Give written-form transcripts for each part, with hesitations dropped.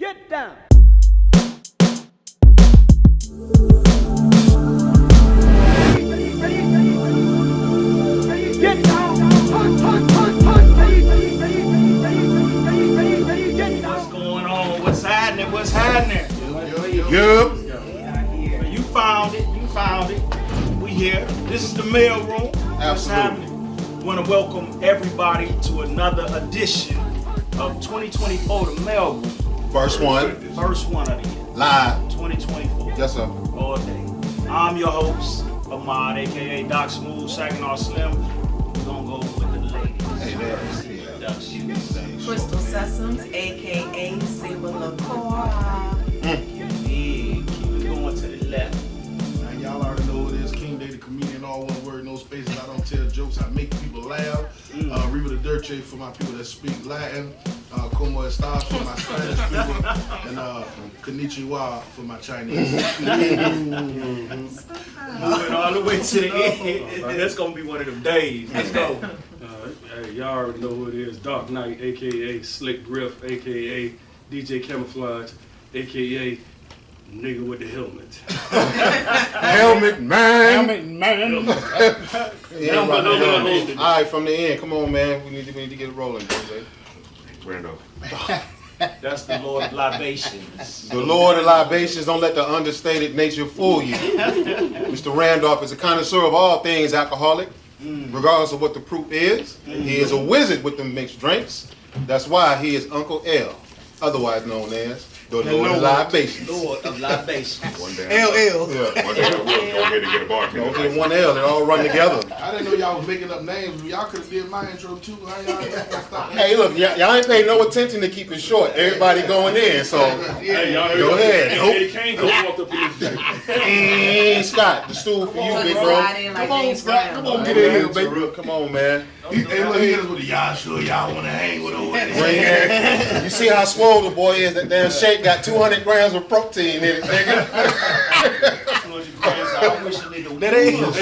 Get down. Get down. What's going on? What's happening? What's happening? Good. You found it. You found it. We here. This is the mail room. What's happening? Want to welcome everybody to another edition of 2024, the mail room. First one. First one of the year. Live. 2024. Yes, sir. All day. I'm your host, Ahmad, aka Doc Smooth, Saginaw Slim. We're gonna go with the ladies. Hey, there. Crystal Sessoms, aka Saber LaCour. Yeah, keep it going to the left. Man, y'all already know who it is. King Day, the comedian, all one word, no spaces. I don't tell jokes. I make people laugh. Riva the Dirche for my people that speak Latin. Como Estas for my Spanish people. And Konnichiwa for my Chinese. Moving all the way to the end. That's gonna be one of them days. Let's go. Hey, y'all already know who it is. Dark Knight, aka Slick Griff, aka DJ Camouflage, aka Nigga with the Helmet. Helmet man. Yeah, All right, from the end. Come on, man. We need to get it rolling, Jose. Randolph. That's the Lord of Libations. The Lord of Libations, don't let the understated nature fool you. Mr. Randolph is a connoisseur of all things alcoholic, regardless of what the proof is. He is a wizard with the mixed drinks. That's why he is Uncle L, otherwise known as the Lord of Libations. Lord of Libations. One day, Yeah. one day I will go ahead and get a bartender. Don't get one L, they all run together. I didn't know y'all was making up names. Y'all could have did my intro too. How y'all just gonna stop? Hey, look, y'all ain't paying no attention to keep it short. Everybody going in, so Hey, y'all heard go ahead. Eddie Kane just walked up in this drink. Scott, the stool for you, big bro. Slide in like Come on, James Scott. Brown. Come on, get in here, baby. Come on, man. Hey, look, he is with the y'all sure y'all want to hang with over there. Right here. You see how swole the boy is? That damn shake got 200 grams of protein in it, nigga. I wish a nigga That ain't.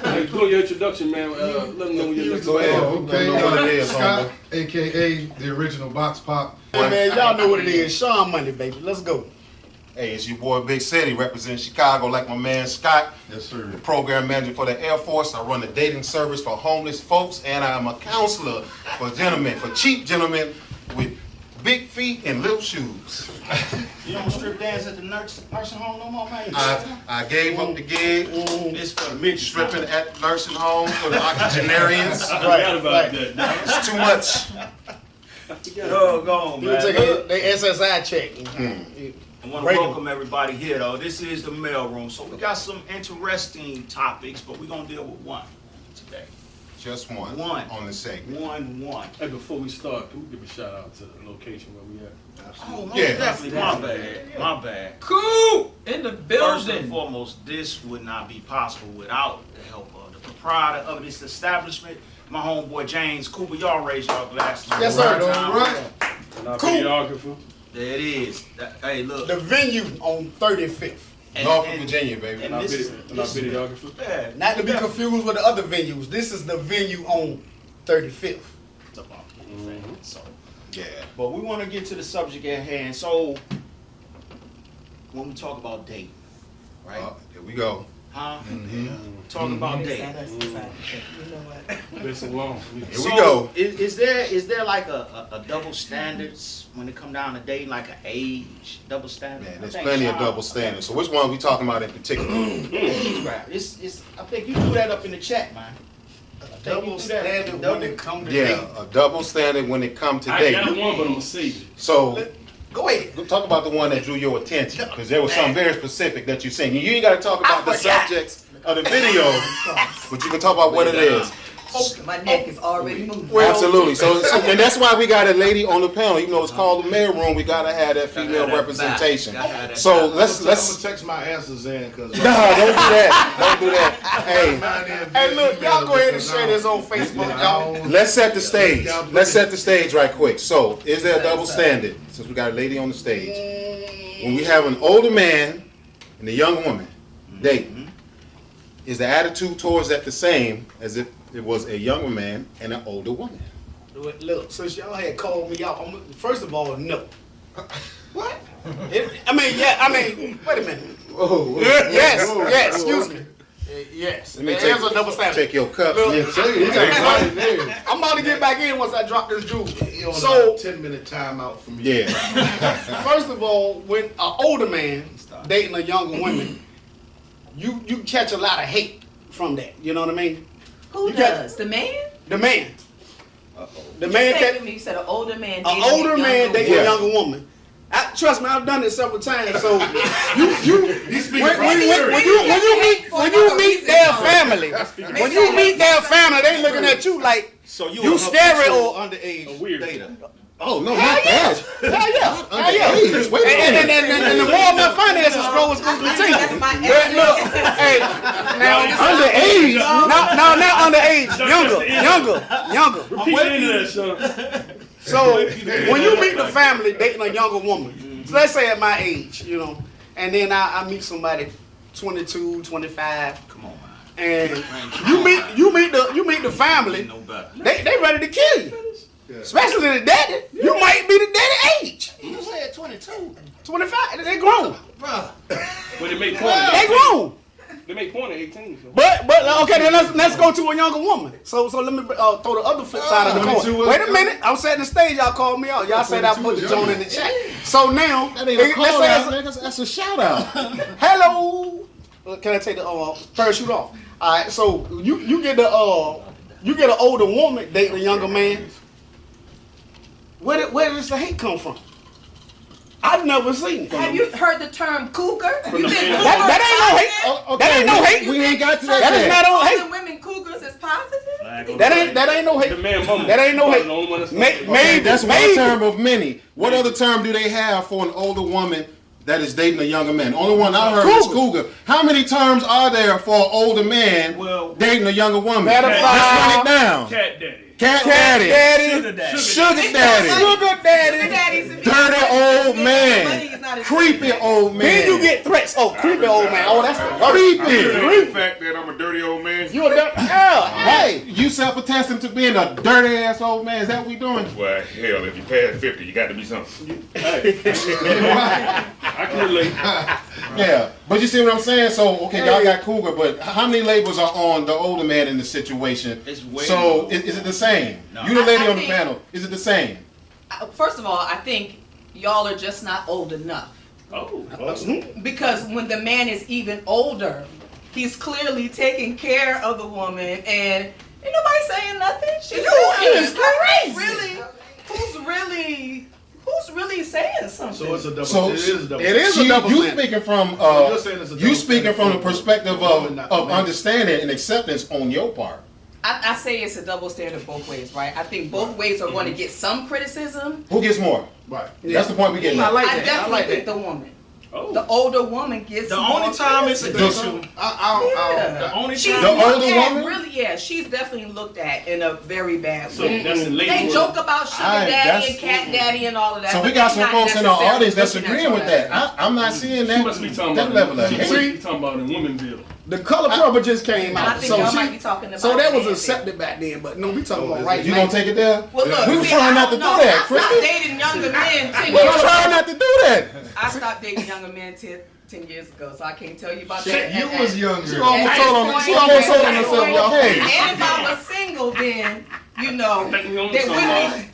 Hey, do your introduction, man. Let them know when you're next. Go ahead. Okay, You know what it is, Scott, homie. aka the original Box Pop. Hey man, y'all know what it is. Sean Money, baby. Let's go. Hey, it's your boy Big City, representing Chicago like my man Scott. Yes, sir. The program manager for the Air Force. I run the dating service for homeless folks, and I'm a counselor for gentlemen, for cheap gentlemen with big feet and little shoes. You don't strip dance at the nursing home no more, man? I gave up the gig, It's for the midget. stripping at nursing homes for the octogenarians. I forgot about that. It's too much. Oh, go on, You man. take the SSI check. I want to welcome everybody here, though. This is the mail room, so we got some interesting topics, but we're gonna deal with one today. Just one. One. On the segment. One. Hey, before we start, can we give a shout out to the location where we at? Oh, most Yeah. definitely. My bad. My bad. Cool! In the First and building. foremost, this would not be possible without the help of the proprietor of this establishment, my homeboy James Cooper. Y'all raise y'all glasses. Yes, sir. Right All now. right. And our Cool. videographer. There it is. Hey, look. The venue on 35th. Norfolk, Virginia, baby. And And our this is videographer. yeah, Not to be confused with the other venues. This is the venue on 35th. it's about So, Yeah. but we want to get to the subject at hand. So, when we talk about dating, right? Here we go. Huh? Talking about dating. You know what? Listen long. Here we So, go. Is there like a double standards when it come down to dating, like an age double standard? Man, I there's think plenty of Sean- double standards. So which one are we talking about in particular? Age grab. It's. I think you threw that up in the chat, man. Double standard when it comes to Yeah, dating. a double standard when it comes to I got dating. one, but I'm gonna save it. So Go ahead. talk about the one that drew your attention, because there was something very specific that you seen. You ain't got to talk about the forgot. subjects of the video, but you can talk about what it is. My neck is already moving. Absolutely. So and that's why we got a lady on the panel. Even though it's called the mail room, we gotta have that female Gotta have that representation. back. Gotta have that So back. let's I'm gonna text my answers in because. Nah, don't do that. Don't do that. Hey, Hey, look, y'all go ahead and share this on Facebook, y'all. let's set the stage. Let's set the stage right quick. So, is there a double standard? Since we got a lady on the stage, when we have an older man and a young woman dating, is the attitude towards that the same as if it was a younger man and an older woman? Look, since y'all had called me out, first of all, no. What? I mean, wait a minute. Oh, Yes, excuse me. Yes, Let me there's a double standard. check your cup. Look, Yeah, I'm about to get back in once I drop this jewel. So So, 10-minute timeout for me. yeah. first of all, when an older man dating a younger woman, you catch a lot of hate from that. You know what I mean? Who You got- does? The man? The man. The You man said catch to me, you said an older man an dating older a man younger dating a Yeah. younger woman. Trust me, I've done it several times. So you when you meet their family, when you meet their family, they looking at you like So you scary or underage weird. dater. Oh, no, not that. hell yeah. Underage. Wait a minute. And the more my finances grow, it's going to That's continue. my But look, hey, now underage, not underage, younger. Repeat the end of that, Sean. So when you meet the family dating a younger woman, so let's say at my age, you know, and then I meet somebody 22, 25. Come on, man. And you meet the family, No better. they ready to kill you. Especially the daddy. You might be the daddy age. You said 22. 25, they grown. Bruh. But they make porn. They grown. They make porn at 18. So. But okay, then let's go to a younger woman. So let me throw the other flip side of the 22 coin. was- Wait a minute, I'm setting the stage. Y'all called me out. Y'all said I put the joint in the chat. So now, That ain't a let's call say out, it's- nigga. That's a shout out. hello. Can I take the parachute off? All right. So you get an older woman dating a younger man. Where does the hate come from? I've never seen it. Have you heard the term cougar? You think That ain't no hate. That ain't no hate. We ain't got to That that is yet. not on hate. calling women cougars is positive? That ain't no hate. The man mama. That ain't no hate. The only one that's Maybe That's one maybe. term of many. What other term do they have for an older woman that is dating a younger man? Only one I heard is cougar. How many terms are there for an older man Well, dating a younger woman? Pedophile. Let's run it down. Cat daddy. Cat daddy. sugar daddy. Sugar daddy. Sugar daddy. Daddies, if you Dirty got old money, man. is not as Creepy old man. Then you get threats. Oh, creepy old man. Oh, that's the worst. creepy. The fact that I'm a dirty old man. You a dirty. Hey. You self-attesting to being a dirty ass old man. Is that what we doing? Well, hell, if you pass 50, you got to be something. I can relate. Yeah, but you see what I'm saying? So, okay, y'all got cougar, but how many labels are on the older man in this situation? It's way So, more. is it the same? No. You the lady I on the think- panel. Is it the same? First of all, I think y'all are just not old enough. Oh. Because when the man is even older, he's clearly taking care of the woman and ain't nobody saying nothing. She's is crazy. Who's really saying something? So it's a double. So- it is a double. It is a See, double you standard. speaking from So you're saying it's a you double speaking from the standard for perspective the woman, not the of man. understanding and acceptance on your part. I say it's a double standard both ways, right? I think both ways are going to get some criticism. Who gets more? Right. That's the point we getting I at. like I that. I definitely like think that. the woman. Oh. The older woman gets The more only time it's an criticism. issue. Yeah. The only She's time. The looked older at woman? really, yeah, she's definitely looked at in a very bad So way. that's a lady. They word. joke about sugar Alright, daddy that's- and cat daddy and all of that. So but we got that's some not folks in our necessarily audience that's looking at agreeing your with that. ass. I'm not seeing that, She must be talking that about level of she must hate. be talking about in Womanville. The color purple just came And I out. think So y'all might be talking about so that was man accepted back then, but no, we talking Oh, about is right You now. gonna take it there? Well, look, We was see, trying I not to don't do know. that, I stopped Christy. dating younger men 10 We're years trying ago. not to do that. I stopped dating younger men 10 years ago, so I can't tell you about that. You at- was at- younger. She almost at told on this she point, almost told on at this herself, point, y'all. Hey. And if I was single, then, you know, I think we on that something. would be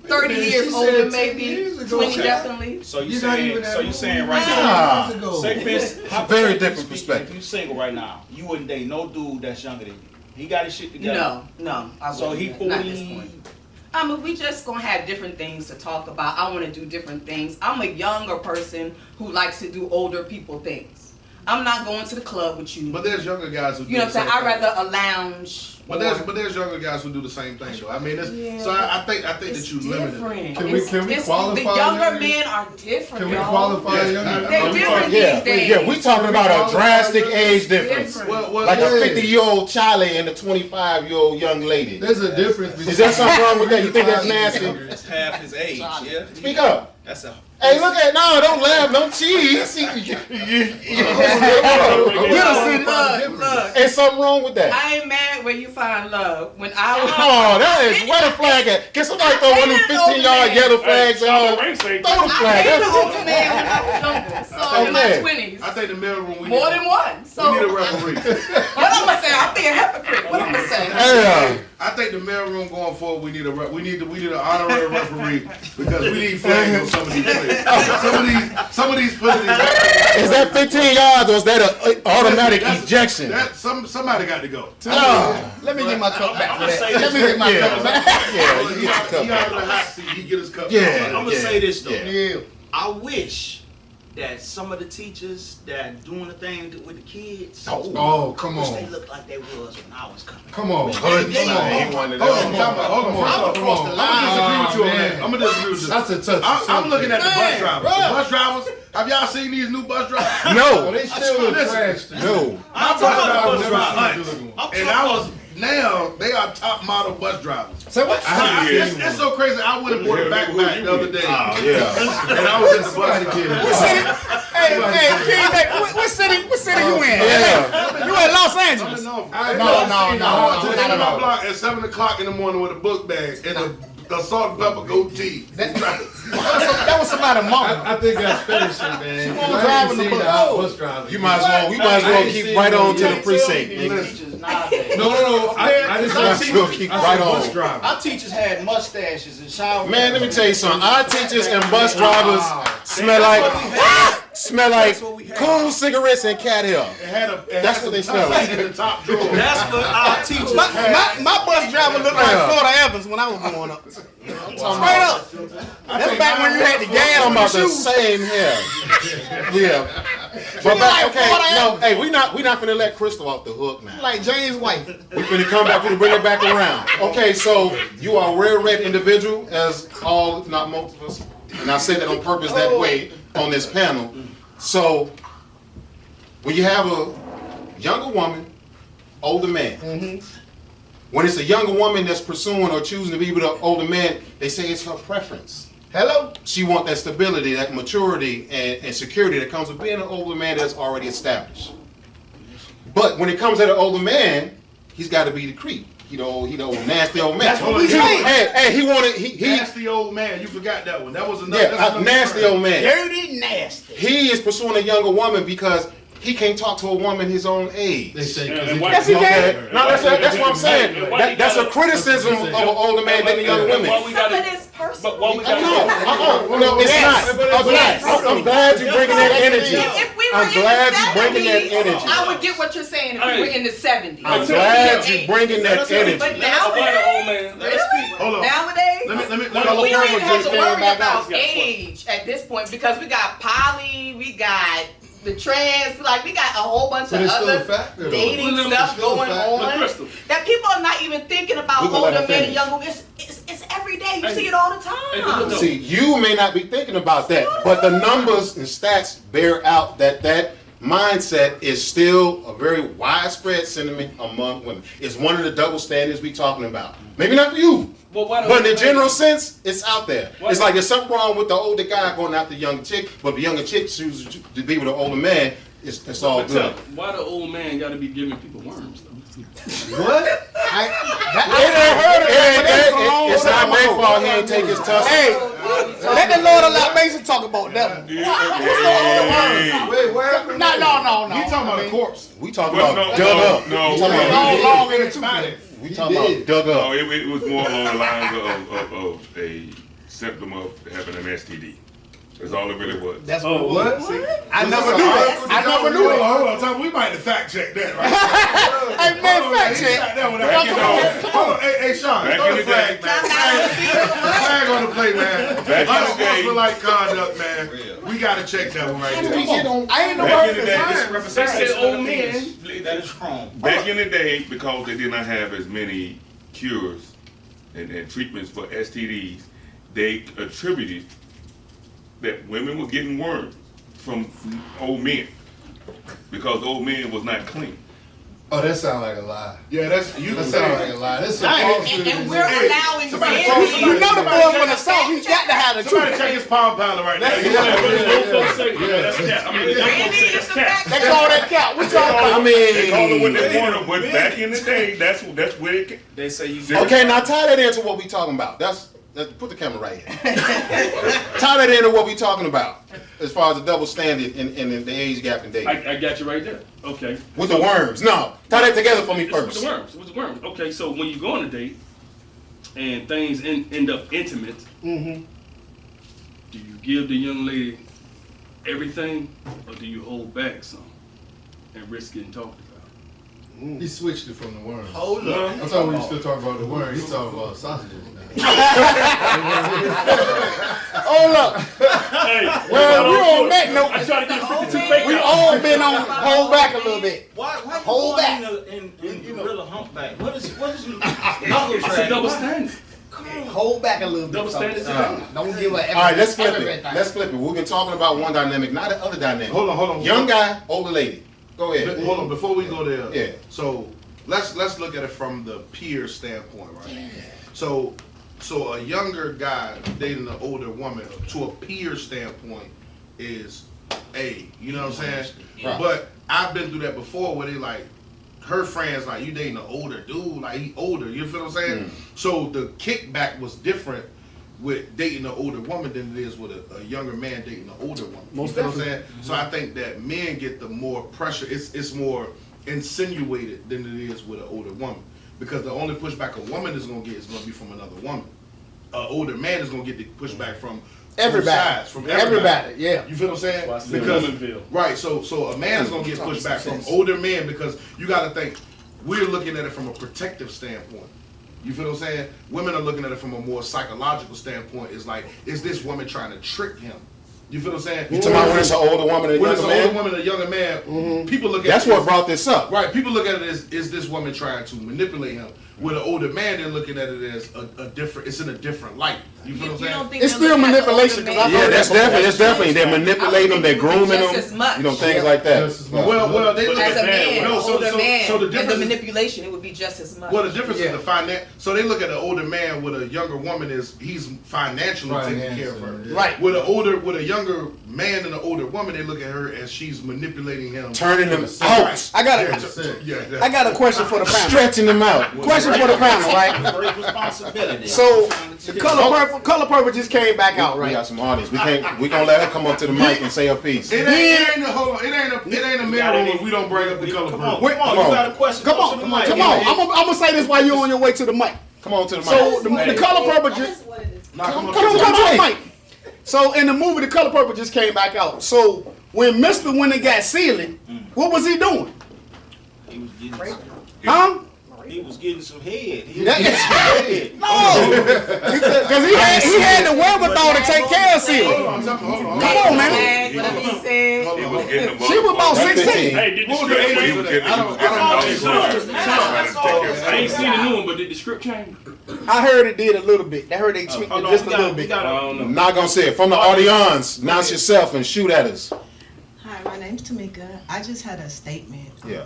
30 She years said older, 10 maybe years ago. 20 definitely. So you You're not even saying? So you that saying old. right now? Ah. Say for instance, Very different perspective. If you single right now, you wouldn't date no dude that's younger than you. He got his shit together. No, I wouldn't. So he Not at this 40. point. I mean, we just gonna have different things to talk about. I want to do different things. I'm a younger person who likes to do older people things. I'm not going to the club with you. But there's younger guys who do You know what I'm the saying? same I'd thing. rather a lounge. But there's younger guys who do the same thing though. I mean, it's, Yeah, so I think It's that you limited. different. Can we qualify The younger younger? men are different. Can we y'all. qualify Yes. younger? They're different Yeah, these days. yeah, we talking about a drastic age difference. Different. Well, Like a yeah. 50-year-old Charlie and a 25-year-old young lady. There's a difference between. Is there something wrong with that? You think that's nasty? It's half his age. Yeah. Speak up. That's a. Hey, look at don't laugh, don't cheese. Look. Ain't something wrong with that. I ain't mad where you find love. When I was That is where the flag at. Can somebody throw one of them 15-yard yellow flags on? Throw the flag. I hated an older man when I was younger. So in my 20s. I think the mailroom we More than one. So we need a referee. what I'm gonna say? I'm being a hypocrite. What I'm gonna say? Yeah. I think the mailroom going forward, we need an honorary referee because we need flags on some of these plays. Some of these plays. Is that 15 yards or is that an automatic ejection? Somebody got to go. Let me get my cup back for that. Let Let me get my cup back. Yeah, you He get out your of cup. the hot seat. He get his cup. Yeah. I'm gonna say this though. Yeah. I wish that some of the teachers that doing the thing with the kids, Oh, come wish they on. looked like they was when I was coming. Come on. Ain't one of Hold them. on. I'm across the line. I'm gonna disagree with you on that. I'm gonna disagree with you. That's a touch. I'm looking at the bus Man, drivers. bruh. The bus drivers. Have y'all seen these new bus drivers? No. They still look Listen. trash. to me. No. My bus drivers was my aunt. And I was talking now they are top model bus drivers. So what? It's so crazy. I went and bought a backpack the other day. Oh, yeah. And I was in the bus stop. Hey, what city you in? Yeah. You in Los Angeles? No. I went to the end of my block at 7 o'clock in the morning with a book bag and a salt and pepper goatee. That was somebody's mama. I think that's finishing, man. She I won't ain't drive in the seen bus. the bus driver. You might as well keep right on to the precinct. teachers nowadays. No. I just Might as well keep right bus on. driver. Our teachers had mustaches and shower. Man, let me tell you something. Our teachers and bus drivers smell like cool cigarettes and cat hair. That's what they smell like. In the top drawer. That's what our teachers My had. bus driver looked like Yeah. Florida Evans when I was growing up. Straight up. That's back when you had the gas Talking on the about the shoes. same hair. Yeah. But back, okay, no, hey, we not finna let Crystal off the hook now. Like James' wife. We finna come back, finna bring it back around. Okay, so you are a rare-red individual, as all, if not most of us, and I said that on purpose that way on this panel. So, when you have a younger woman, older man, when it's a younger woman that's pursuing or choosing to be with an older man, they say it's her preference. Hello? She wants that stability, that maturity, and security that comes with being an older man that's already established. But when it comes to the older man, he's got to be the creep. He the old nasty old man. That's what we say. He Nasty old man. You forgot that one. That was another. yeah, a nasty old man. Dirty nasty. He is pursuing a younger woman because he can't talk to a woman his own age. They say Yes, he Okay? can. No, that's what I'm saying. That's a criticism of an older man than a younger woman. some of this personal. No, it's not. I'm glad you're bringing that energy. If we were I'm in glad the you're bringing that 70s, energy. I would get what you're saying if we were in the 70s. I'm glad you're bringing that energy. But nowadays, Hold on. nowadays, Let me we don't even have to worry about age at this point because we got poly, we got the trans, like we got a whole bunch But of it's still a other factor, though. dating It's stuff still a going factor. on Crystal. that people are not even thinking about We gonna let older her men and finish. younger. It's every day. You see it all the time. See, you may not be thinking about that, but the numbers and stats bear out that mindset is still a very widespread sentiment among women. It's one of the double standards we talking about. Maybe not for you, but in the general sense, it's out there. It's like there's something wrong with the older guy going after the younger chick, but if the younger chick chooses to be with an older man, it's all good. Why the old man got to be giving people worms though? What? It's not their fault he ain't take his tussle. Hey, let the Lord allow Mason talk about that. Wait, where? No. You talking about a corpse? We talking Well, about no, dug no, up. no. We talking about, Long in the tooth. we talking about dug No, up. it was more along the lines of a symptom of having an STD. That's all it really was. That's Oh, What? I never knew that. I never knew Hold that. on, Tom. We might have to fact check that, right? Hey, man, fact He check. got that one out. Back in Hold on, hey, Sean, Back throw in the the flag, day. man. Flag on the plate, man. Back in the day. Unsportsmanlike conduct, man. We gotta check that one right there. I ain't no Back in word the for day, time. They said old men. That is wrong. Back in the day, because they did not have as many cures and treatments for STDs, they attributed that women were getting worms from old men because old men was not clean. Oh, that sounds like a lie. Yeah, that's you. That sounds like a lie. That's a Hey, falsehood. And we're allowing somebody men call to You know the boy from the south, he's got to have the Somebody truth. check his pound pounder right now. What the young folks say? That's cat. I mean, the young folks Randy say is that's the cat. fact They call that cat. What y'all about? They call it what they mean, want, but back in the day, that's where it came. They say you. okay, now tie that into what we talking about. That's put the camera right here. Tie that into what we talking about as far as the double standard in the age gap and dating. I got you right there. Okay. With the worms. No, tie that together for me It's with first. the worms. With the worms. Okay, so when you go on a date and things end up intimate, do you give the young lady everything, or do you hold back some and risk getting talked about? He switched it from the worms. Hold up. I thought we were still talking about the worms. He's talking about sausages now. Hold up. Hey, Well, we on that note, I try to get 52 fake we out. all been on hold back a little bit. Why Hold back. in gorilla humpback? What is knuckle It's a drag? double standard. Hold back a little bit. Double standard. Don't give a All right, let's flip it. Let's flip it. We've been talking about one dynamic, not the other dynamic. Hold on. Young guy, older lady. Go ahead. Hold on, before we go there. Yeah. So let's look at it from the peer standpoint, right? So a younger guy dating an older woman to a peer standpoint is you know what I'm saying? Right. But I've been through that before where they like her friends like you dating an older dude, like he older, you feel what I'm saying? So the kickback was different with dating an older woman than it is with a younger man dating an older woman. Most you feel what I'm definitely. saying? So I think that men get the more pressure. It's more insinuated than it is with an older woman. Because the only pushback a woman is gonna get is gonna be from another woman. An older man is gonna get the pushback from Everybody. both sides, from Everybody, yeah. You feel what I'm saying? That's why I said womanville. Right, so a man is gonna get pushback from older men because you gotta think we're looking at it from a protective standpoint. You feel what I'm saying? Women are looking at it from a more psychological standpoint. It's like, is this woman trying to trick him? You feel what I'm saying? You talking about when it's an older woman and a When it's younger an older man? woman and a younger man, people look at That's it what as- brought this up. Right, people look at it as, is this woman trying to manipulate him? With an older man, they're looking at it as a different, it's in a different light. You feel what I'm saying? It's still manipulation, 'cause I've Yeah, heard that's definitely. They're manipulating them, they're grooming Just them, as much. you know, things like that. Just as much. Well, they look As at a man, no, older man, so the and the difference. manipulation, it would be just as much. Well, the difference Yeah. is the finance. So they look at an older man with a younger woman is he's financially taking care of her. Yeah. Right. With a younger man and an older woman, they look at her as she's manipulating him. Turning them out, I got Yeah, I got a question for the panel. stretching them out. Question for the panel, right? Great responsibility. So the color purple just came back out, We right? got some audience. We gonna let her come up to the mic and say her piece. It ain't a mirror if we don't bring up the color Come purple. on, you got a question. Come Go on, to the come mic. on. I'm gonna say this while you're on your way to the mic. Come on to the mic. So the color purple just Nah, come on, come to the mic. So in the movie, the color purple just came back out. So when Mr. When it got sealing, what was he doing? He was getting Huh? He was getting some head. No, because he had the wherewithal to take care of sealing. Hold on. Come on, man. Whatever he said. He was getting the She was about motherfucker. 16. Hey, did the What was the script age He change? was getting I ain't seen the new one, but did the script change? I heard it did a little bit. I heard they tweaked Hold it on, just a we little got, we bit. got I don't know. Not gonna say it. From the audience, announce yourself and shoot at us. Hi, my name's Tamika. I just had a statement. Yeah.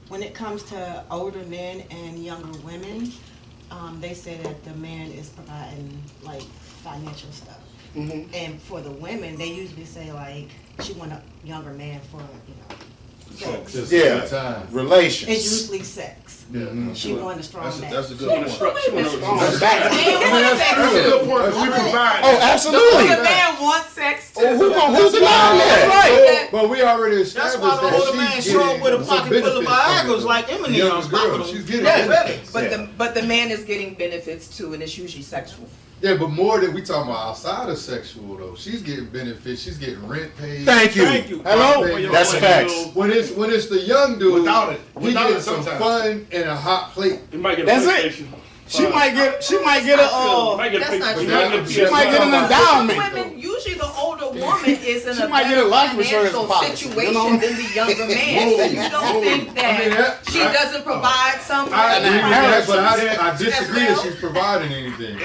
When it comes to older men and younger women, they say that the man is providing like financial stuff. And for the women, they usually say like she want a younger man for, sex. Just Yeah. good time. It's Relations. usually sex. Yeah. She want a strong man. That's a good She wanna point. struck- she wanna- Oh, back. Man wants sex That's a too. good point. 'Cause we provide. Oh, The absolutely. older man wants sex too. Who's denying that? Right. But we already That's established why the that older man she's showed up getting with a some pocket full of benefits from Viagra's it. like The Eminem young was girl, pocket. she's getting Yeah. benefits. But the man is getting benefits too, and it's usually sexual. Yeah, but more than we talking about outside of sexual though. She's getting benefits. She's getting rent paid. Thank you. Thank you. Hello? That's facts. When it's the young dude, Without it. he Without gets it some sometimes. fun and a hot plate. You might get a That's it. PlayStation. She might get a Might get a That's not she true. might get a She might get an endowment. Women, usually the older woman woman is in She a might get a better life insurance financial policy, situation you know? than the younger man. So you don't think that she doesn't provide something? I agree with that, but I As disagree well? that she's providing anything.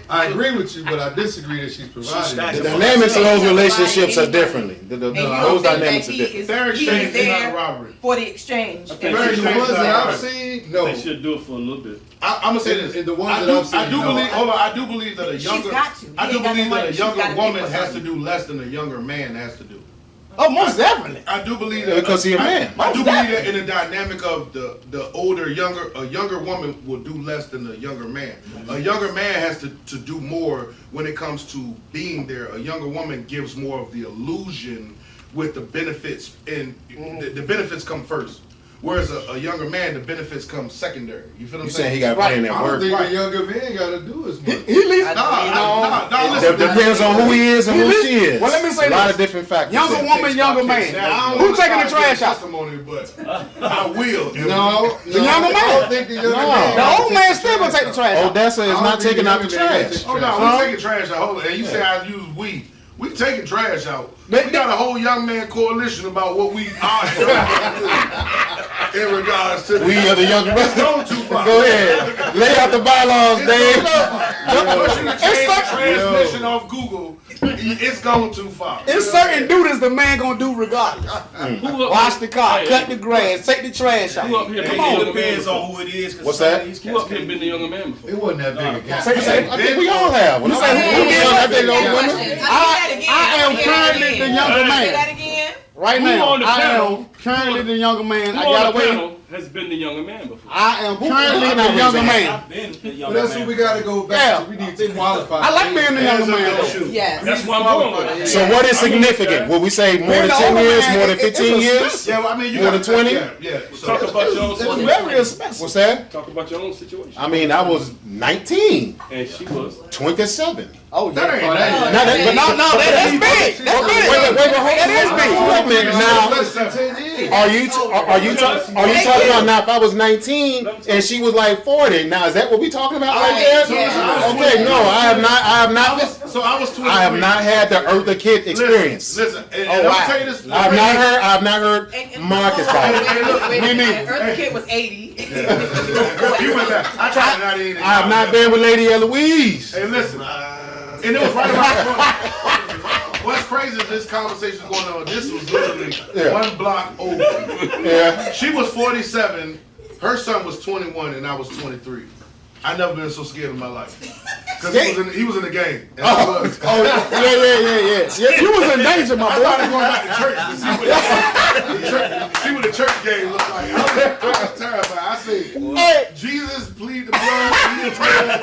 I agree with you, but I disagree that she's providing The anything. dynamics of those relationships are differently. And you Those don't think that dynamics are he different. is, Fair he exchange is is not there robbery. for the exchange? think The ones that I've seen, no. They should do it for a little bit. I'm gonna say this. And the ones I that do, I've seen, I do no. believe. Hold on. I do believe that a She's younger. got to. I He do ain't got believe no that money. a She's younger gotta woman pay for has to something. do less than a younger man has to do. Oh, most definitely. I do believe Yeah, that because he a man. I do believe that in the dynamic of the older, a younger woman will do less than a younger man. A younger man has to do more when it comes to being there. A younger woman gives more of the illusion with the benefits, and the benefits come first. Whereas a younger man, the benefits come secondary. You feel what I'm You saying? saying he got to put in I that don't work? think the younger man got to do as much. He leaves. No, It depends on who he is and who she is. Well, let me say a lot this. of different factors. Younger there. woman, younger man. Now, I don't Who wanna taking the start trash giving out? testimony, but I will. No, The younger I man. don't think the younger No. man. The old man still gonna take the trash out. Odessa is not taking out the trash. Oh no, we taking trash out. Hold on. And you say I use we. We taking trash out. We got a whole young man coalition about what we are in regards to We are the younger It's man. going too far. Go ahead. Lay out the bylaws, Dave. Pushing the transmission off Google, it's going too far. It's certain duties the man gonna do regardless. Who up Wash the car, Hey, cut the grass, take the trash out. Who up here? It been the younger man depends before? on who it is. 'Cause What's some of that? these Who up cats here can been the younger man before? It wasn't that big a gap. I think we all have. When You I say say who who did I think what? those women. I am currently the younger Say that man. again. Right Who now, on the I panel? am currently the younger man. Who I on got the away. panel has been the younger man before? I am currently the younger man. I've been a young But that's man. what we got to go back to. We need to qualify. I like being the younger man. though. Yes. That's why I'm going with it. So what is significant? Will we say more than the 10 older years, man, more than it's 15 years? expensive. Yeah, well, I mean, you More got than 20? Yeah. Talk about your own It's situation. very expensive. What's that? Talk about your own situation. I mean, I was 19, And she was. 27. Oh That yeah. ain't Now bad. that, but No, that's big. That's big. wait, hold That is big. Wait a minute now. Less than 10 years. Are you talking about now? If I was 19 and she was like 40, now is that what we talking about right there? Yeah. Okay, no, I have not. So I was 23. I have not had the Eartha Kitt experience. Listen, and Oh, I'm wow. gonna tell you this. I have not heard Marcus talk. Wait a minute. neither. Eartha Kitt was 80. You went back. I tried to not eat it. I have not been with Lady Eloise. Hey, listen. And it was right around the corner. What's crazy is this conversation going on. This was literally one block over. Yeah. She was 47. Her son was 21, and I was 23. I never been so scared in my life. Because he was in the game. And I was. Oh, yeah. You was in danger, my I boy. started going back to church to see what the church game looked like. I was terrified. I said, Jesus, plead the blood, plead the blood.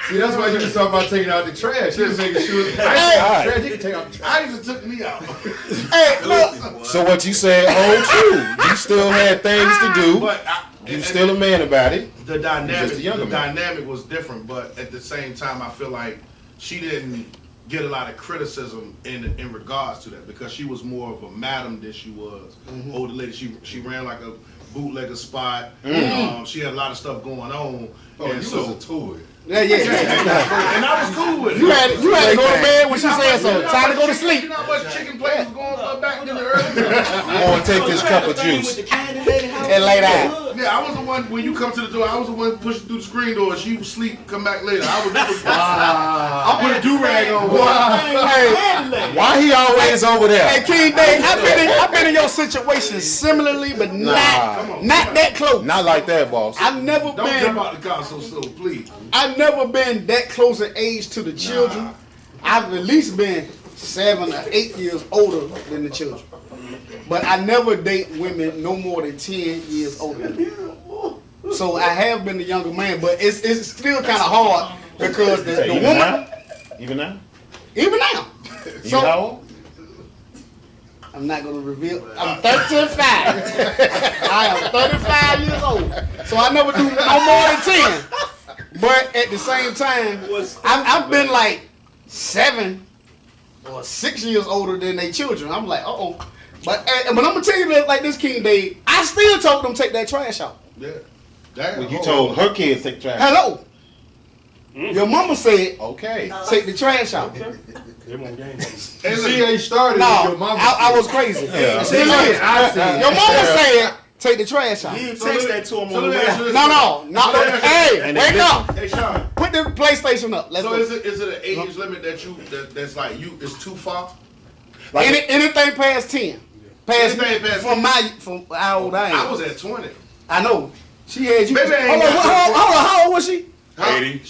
See, that's why you was talking about taking out the trash. He was making sure. Alright. You can take out the trash. I even took me out. Hey, look. So what you said hold true. You still had things to do. But You still a man about it. the dynamic, Just a younger the man. dynamic was different, but at the same time, I feel like she didn't get a lot of criticism in regards to that because she was more of a madam than she was older lady. She ran like a bootlegger spot. She had a lot of stuff going on, Oh, and you so. was a toy. Yeah. And I was cool with it. You had to go to bed when she said so. Time to go to You sleep. know how much chicken plates was going back in the early times? I'm gonna take this cup of juice. And lay down. Yeah, I was the one, when you come to the door, I was the one pushing through the screen door. She would sleep, come back later. I put a do-rag on. Why he always over there? Hey, King Dave, I've been in your situation similarly, but not that close. Not like that, boss. I've never Don't jump been. out the car so slow, please. I've never been that close in age to the children. I've at least been 7 or 8 years older than the children. But I never date women no more than 10 years older than me. So I have been the younger man, but it's still kind of hard because the Even woman, now? Even now? even now. You So how old? I'm not gonna reveal. I'm 35. I am 35 years old. So I never do no more than 10. But at the same time, I've been like 7 or 6 years older than their children. I'm like, uh-oh. But I'm gonna tell you that like this, King Dave, I still told them take that trash out. Yeah. Damn. Well, you told her kids take trash. Hello. Your mama said Okay. take the trash out. They want game. See how you started. No, Your mama I was crazy. Yeah. See, look, I see. your mama said, take the trash out. You didn't text that to him So on the let me ask you way. this. No. Hey, wake up. Hey, Sean. Put the PlayStation up. Let's So go. is it an age limit that's like you is too far? Like Anything past 10. Past Anything past from 10. from how old I am. I was at 20. I know. She had you. Baby, I ain't Hold on, got hold on, how old was she? Huh? 80.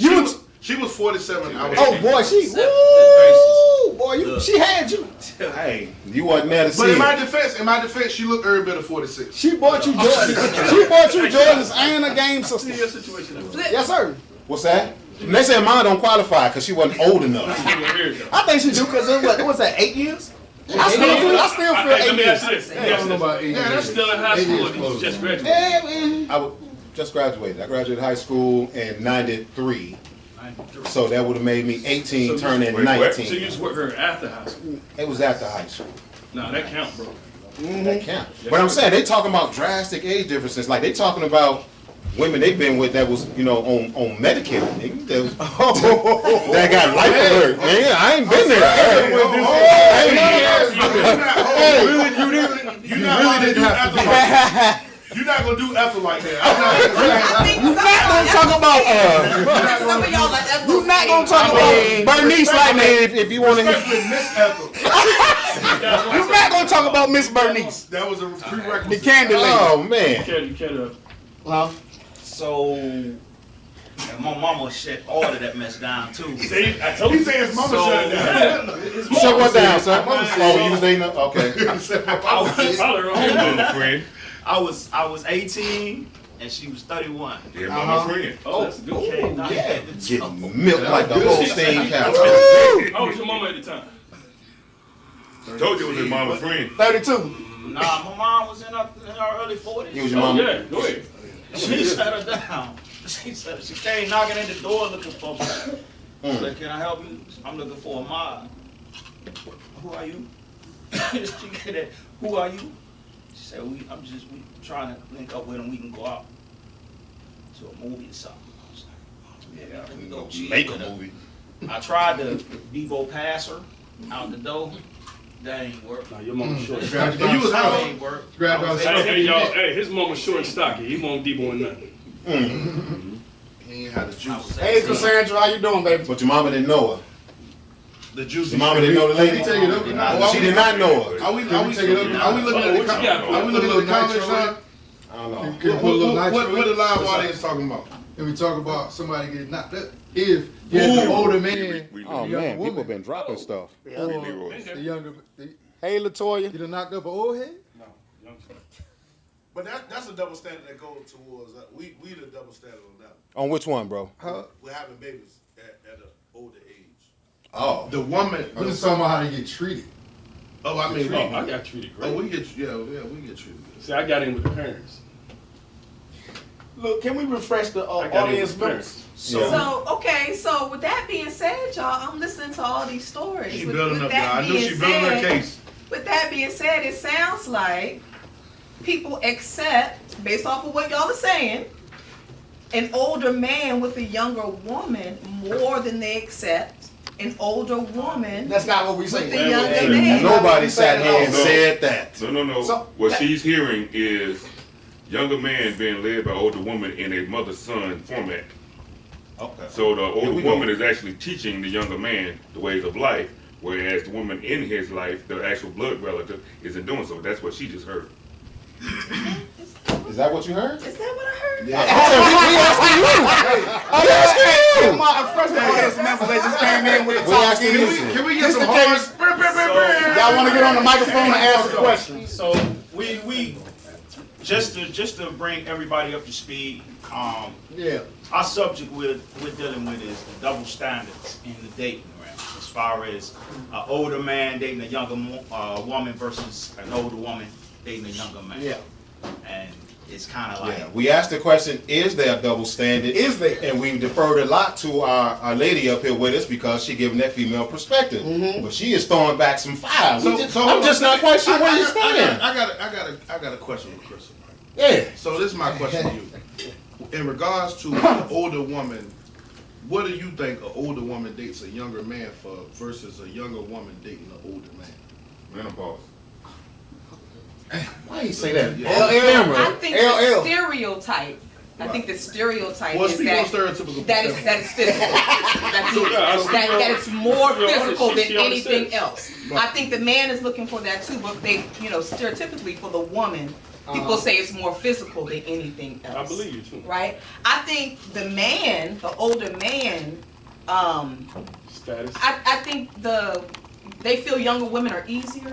She was 47. I was Oh boy, she. Seven. Woo, boy, she had you. hey, you wasn't there to see But in my it. defense, she looked every bit of 46. She bought you Jordans. She bought you Jordans and a game system. See your situation. Flip. Yes, sir. What's that? And they said mine don't qualify because she wasn't old enough. I think she do because it was that 8 years. I still feel Let 8 me years. ask you this. I don't know about 8 You're years. still in high 8 school years or you close. just graduated? Yeah, man. I just graduated. I graduated high school in '93. So that would have made me 18, turning wait, what? So 19. you just work her after high school? It was after high school. Nah, that count, bro. That count. But I'm saying they talking about drastic age differences. Like they talking about women they've been with that was, on Medicaid. Nigga, that got life alert. Man, I ain't been there. You really didn't have to. You're not gonna do effort like that. I'm You're not gonna talk about Some of y'all like that. you're not gonna talk about Bernice like that. If you want to hear. especially Miss Ethel. You're not gonna talk about Miss Bernice, That was a the prerequisite. candy lady. Oh man. You can't Huh? So, and my mama shut all of that mess down too. See, I told He you. said his mama So- shut it down. Shut one down, son. Oh, you was dating her? Okay. I was, Probably wrong. Mama friend. I was 18 and she was 31. Yeah, mama friend. Oh, that's a good. Okay, now Yeah. the Getting milked like the Holstein cow. How was your mama at the time? Told you it was his mama friend. 32. Nah, my mom was in her early 40s. He was your Oh, mama. yeah, go ahead. She shut her down. She came knocking at the door looking for me. She said, "Can I help you? I'm looking for a mod." Who are you? She get that. Who are you? She said, we trying to link up with him. We can go out to a movie or something. I was like, yeah, we go cheat Make a with her. movie. I tried to Vivo pass her out the door. That ain't work. Nah, your mama short and Grab stocky. your And you was how That old? ain't work. Grab I was your Hey, y'all, hey, his mama short and stocky. He won't deep on nothing. He ain't had the I juice. was Hey 18. Cassandra, how you doing, baby? But your mama didn't know her. The juice. Your mama didn't know the lady. Take it up. Oh, She did not know her. Are we Can we take it up? looking Oh, at what the you got? Are we looking at the comments, Nitro Sean? I don't know. Can we put a little What nitro? the live audience talking about? And we talk about somebody getting knocked up. If you're an older man, We Oh the younger man, people woman, have been dropping stuff. or Leroy. the younger, Hey Latoya. you done knocked up an old head? But that's a double standard that goes towards we the double standard on that. On which one, bro? We're having babies at an older age. Oh. The woman. I'm just talking about how they get treated. Oh, I mean, Oh, I got treated great. we get we get treated. See, I got in with the parents. Look, can we refresh the I got in audience with the members? parents. So with that being said, y'all, I'm listening to all these stories. She With- building with up, that y'all. I knew being she building her said- case. With that being said, it sounds like people accept, based off of what y'all are saying, an older man with a younger woman more than they accept an older woman That's not what we with say. a younger Hey, man. Nobody sat here and No. said that. No. So- What she's hearing is younger man being led by older woman in a mother-son format. Okay. So the Here older we go. woman is actually teaching the younger man the ways of life, whereas the woman in his life, the actual blood relative, isn't doing so. That's what she just heard. Is that what you heard? Is that what I heard? My fresh audience members, they just came in with the We asked talk. you. Can we get This some the hard? case. Y'all want to get on the microphone and ask a question? So we just to bring everybody up to speed. Yeah. Our subject we're dealing with is the double standards in the dating realm, as far as an older man dating a younger woman versus an older woman dating a younger man. Yeah. And it's kind of like Yeah. We asked the question, is there a double standard? Is there? And we deferred a lot to our lady up here with us because she giving that female perspective. But she is throwing back some fire. I'm just not quite sure where you stand. I got a question for Chris. Yeah. So this is my question to you. In regards to the older woman what do you think an older woman dates a younger man for versus a younger woman dating an older man? Menopause. Why you say that? I think the LL. stereotype. I think the stereotype Well, is speak on that stereotypical. that is physical. that it's more physical than anything else. I think the man is looking for that too, but they, stereotypically for the woman, people say it's more physical than anything else. I believe you too. Right? I think the man, the older man, Status. I think they feel younger women are easier.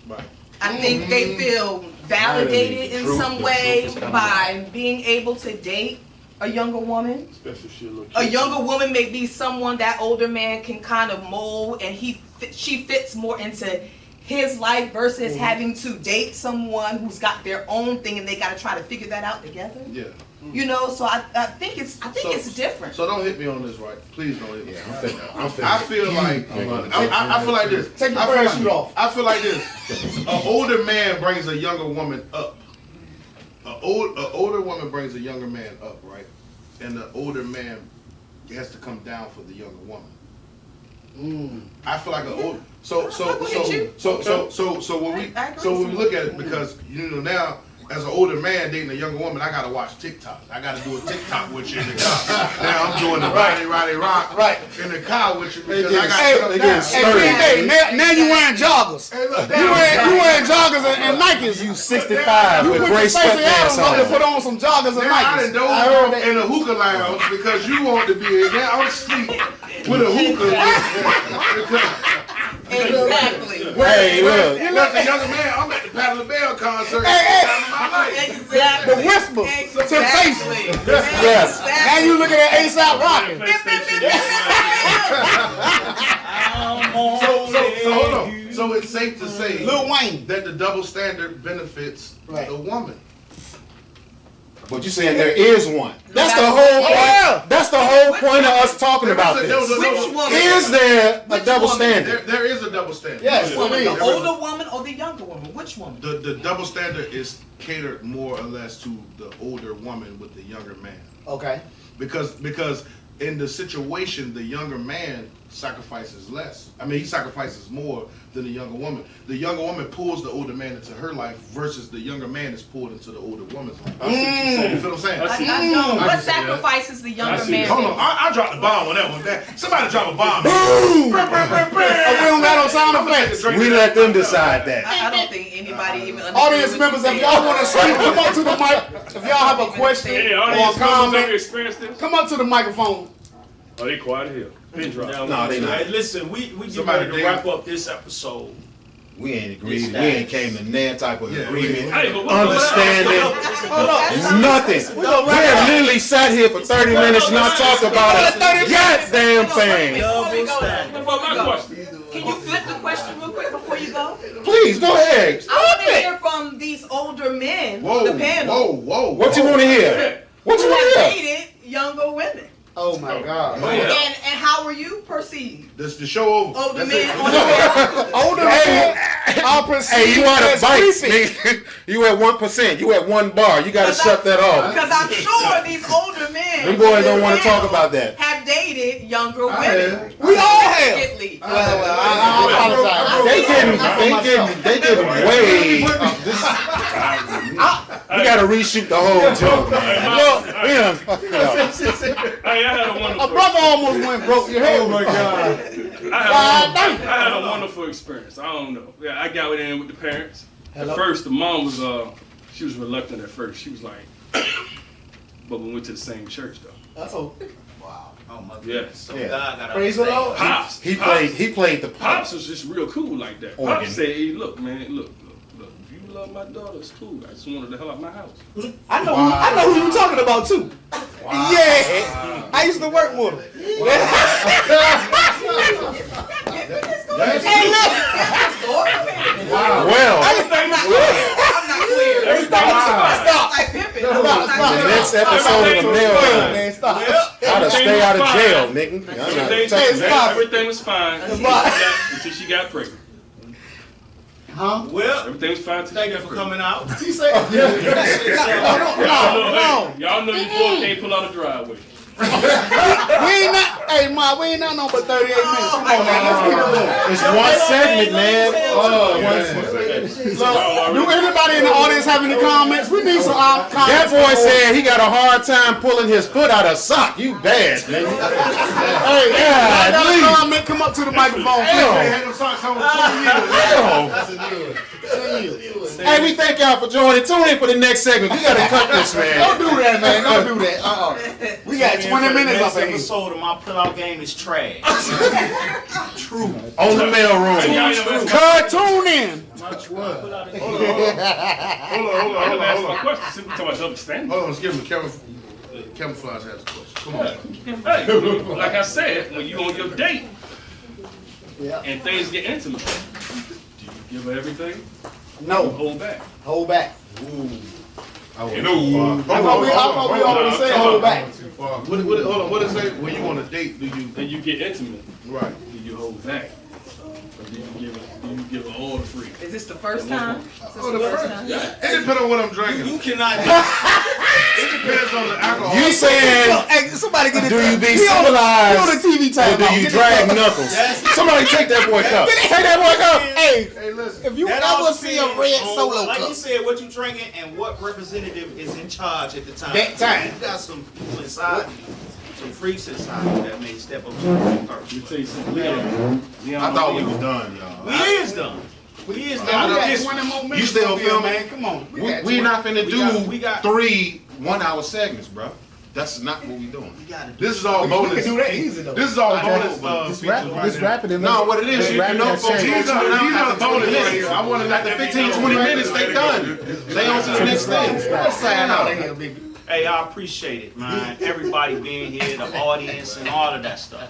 Right. I think they feel validated in some way by being able to date a younger woman. Especially if she a little A cute. younger woman may be someone that older man can kind of mold, and she fits more into his life versus having to date someone who's got their own thing and they got to try to figure that out together. Yeah. So I think it's different. So don't hit me on this, right? Please don't hit me. I'm I feel like I feel like this. Take your I feel parachute like, off. I feel like this. An older man brings a younger woman up. An older woman brings a younger man up, right? And the older man has to come down for the younger woman. I feel like an old. So when we look at it, because now as an older man dating a younger woman, I gotta watch TikTok. I gotta do a TikTok with you in the car. Now I'm doing the roddy rock in the car with you because I got Now you wearing joggers. You wearing joggers and Nikes. You 65 You with put gray your Stacey Adams sweatpants on and on. put on some joggers and Now I done Nikes. dozed off in a hookah lounge because you want to be in. Now I'm asleep with a hookah. Exactly. Hey, look. You look a younger man. I'm at the Patti LaBelle concert. Hey. Time of my life. Exactly. The whisper, temptation. Yes. Now you looking at ASAP Rocky. So hold on. So it's safe to say Lil Wayne. that the double standard benefits the woman. But you saying there is one. That's the whole Yeah. point. That's the whole point of us talking about this. Which woman? Is there a Which double woman? standard? There is a double standard. Yes. Which woman? The There is. older woman or the younger woman? Which woman? The double standard is catered more or less to the older woman with the younger man. Okay. Because in the situation, the younger man sacrifices less. I mean, he sacrifices more than the younger woman. The younger woman pulls the older man into her life versus the younger man is pulled into the older woman's life. You feel what I'm saying? I see. I know. What sacrifices the younger man? Hold on, I dropped the bomb on that one. Somebody drop a bomb. We don't got no sound effects. We let them decide that. I don't think anybody even understands. Audience members, if y'all want to speak, come up to the mic. If y'all have a question Hey, or a audience members ever comment, experienced this? come up to the microphone. Oh, they quiet here. Pin drop. No, they not. Hey, listen, we get Somebody ready to wrap up this episode. We ain't agreed. We ain't came to no type of agreement, Hey, but what- understanding, Hold up. nothing. We have literally sat here for 30 minutes not talk about a goddamn thing. Before my question. Can you flip the question real quick before you go? Please, go ahead. I want to hear from these older men on the panel What you want to hear? What you who want have to hear? dated younger women. Oh my God. And how were you perceived? That's the show over. Older men on the panel. Older men are perceived Hey, you out of as bites, creepy. nigga. You at 1%. You at one bar. You got to shut that off. Because I'm sure these older men Them boys on don't this want to talk panel about that. have dated younger women. We all have. Significantly. I apologize. They getting way. We got to reshoot the whole joke, man. Look, yeah. Hey, I had a wonderful. A brother almost went broke. Your head. Oh my God. I had a wonderful experience. I don't know. Yeah, I got in with the parents. At first, the mom was she was reluctant at first. She was like, but we went to the same church though. Oh. Oh my Yes. So Yeah. God got Praise the Lord. Pops. He played the Pops was just real cool like that. Organ. Pops said, hey, look, man, look. If you love my daughter, it's cool. I just wanted the hell out of my house. I know who you talking about too. Yeah. I used to work with him. Hey, look. Well, I'm not clear. Stop. Like pimping. the next episode of the mail. Man, stop. How to stay out of jail, nigga. I'm not touching that. Everything was fine until she got pregnant. Huh? Well, Everything was fine until thank she you got for pregnant. coming out. He said, Y'all know your boy can't pull out a driveway. We ain't not. Hey, Ma, we ain't not no but 38 minutes. Come on, man. Let's keep it moving. It's one segment, man. Do anybody in the audience have any comments? We need some comments. That boy said he got a hard time pulling his foot out of sock. You bad, man. Hey, I got a comment. Come up to the microphone. Hey, we thank y'all for joining. Tune in for the next segment. We gotta cut this, man. Don't do that, man. Don't do that. We got 20 minutes up Next here. episode of my pullout game is trash. True. On the mailroom. Cut, tune in. Hold on. Ask my question. Simply talking about double standard. Hold on, let's give him camouflage has a question. Come on. Hey, like I said, when you on your date and things get intimate, do you give her everything? No. Hold back. Hold back. You know, I thought we already said hold back. Hold on, what is it? When you on a date, do you? And you get intimate, Right. do you hold back? Or do you give her all the free? Is this the first time? Oh, the first. It depends on what I'm drinking. You cannot. It depends on the alcohol. You saying, Hey, somebody get it. do you be He on civilized the TV or time. do you drag knuckles? Somebody take that boy cup. Take that boy cup. Hey, Hey, listen. if you That all ever see a depends red on, solo like cup, you said, what you drinking and what representative is in charge at the time. That time. You got some people inside you, some freaks inside you that may step up to you first. You tell you something, Leon. I thought we was done, y'all. We is done. We is we done. got This- 20 more minutes. You still up here, filming? man? Come on. We not finna do we got- 3 1-hour segments, bro. That's not what we doing. we gotta do. This is all We bonus. can do that easy though. This is all bonus. This rapping. No, what it is, you know, folks, These are bonus right here. I want to let after 15, 20 minutes, they done. They on to the next thing. Let's sign out of here, baby. Hey, I appreciate it, man. Everybody being here, the audience, and all of that stuff.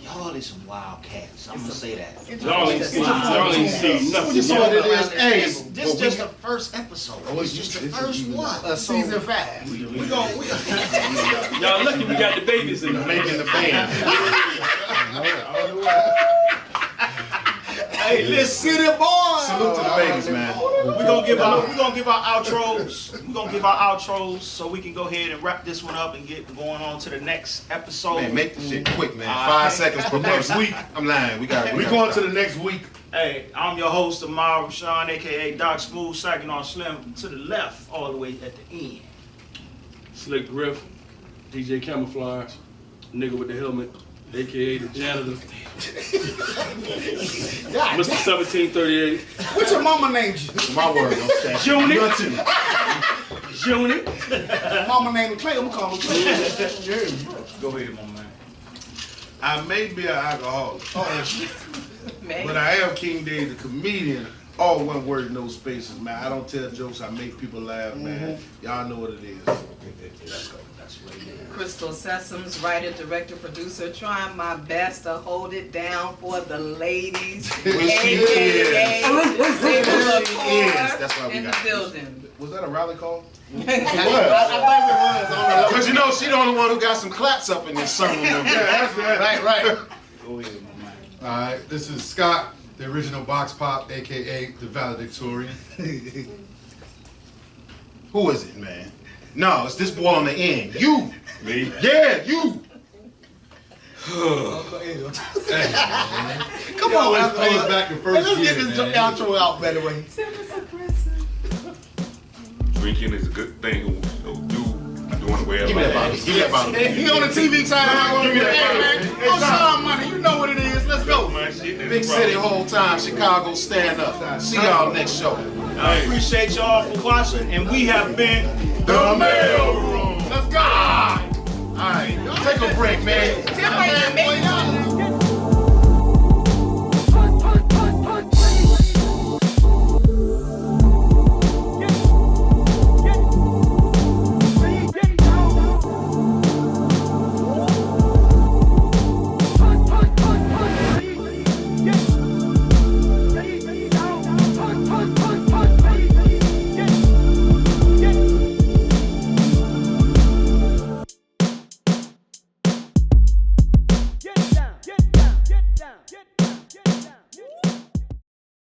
Y'all is some wild cats. I'm gonna say that. Y'all ain't see nothing. Just what it is. Hey, This is just the first episode. It's just the first one. Season 5. We gonna Y'all lucky we got the babies in there. making the band. Hey, listen, City boy. Salute to the babies, man. we're gonna give our outros. We're gonna give our outros so we can go ahead and wrap this one up and get going on to the next episode. Man, make this shit quick, man. 5 seconds per person. week. I'm lying. We going to the next week. Hey, I'm your host, Amar Rashawn, aka Doc Smooth, Saginaw Slim, to the left, all the way at the end. Slick Griff, DJ Camouflage, nigga with the helmet, aka the janitor. Mr. 1738. What's your mama named you? My word, don't stand. Unit. Nothing. Unit. Mama named Clay. I'm calling Clay. Go ahead, my man. I may be an alcoholic, Man. but I am King Dave, the comedian. All one word, no spaces, man. I don't tell jokes. I make people laugh, man. Y'all know what it is. Let's go. That's what it is. Crystal Sessoms, writer, director, producer, trying my best to hold it down for the ladies. AKA That's why we in the got this. building. Was that a rally call? Because you know she the only one who got some claps up in this song. That's right. Right. Go ahead, my man. Alright, this is Scott, the original Box Pop, aka the valedictorian. Who is it, man? No, it's this boy on the end. You. me. Yeah, you. Come He on, always man. pull us back to first Let's gear, get this man. outro out better way. Drinking is a good thing. So doing the way I Give me that like. bottle. Give me that bottle. He on the TV channel. Give me that Hey, man. Go shine money. You know what it is. Let's go. My shit is Big city whole time. Chicago, stand up. See y'all next show. I appreciate y'all for watching, and we have been The Mail Room. Let's go. All right, take a break, man. Tell me,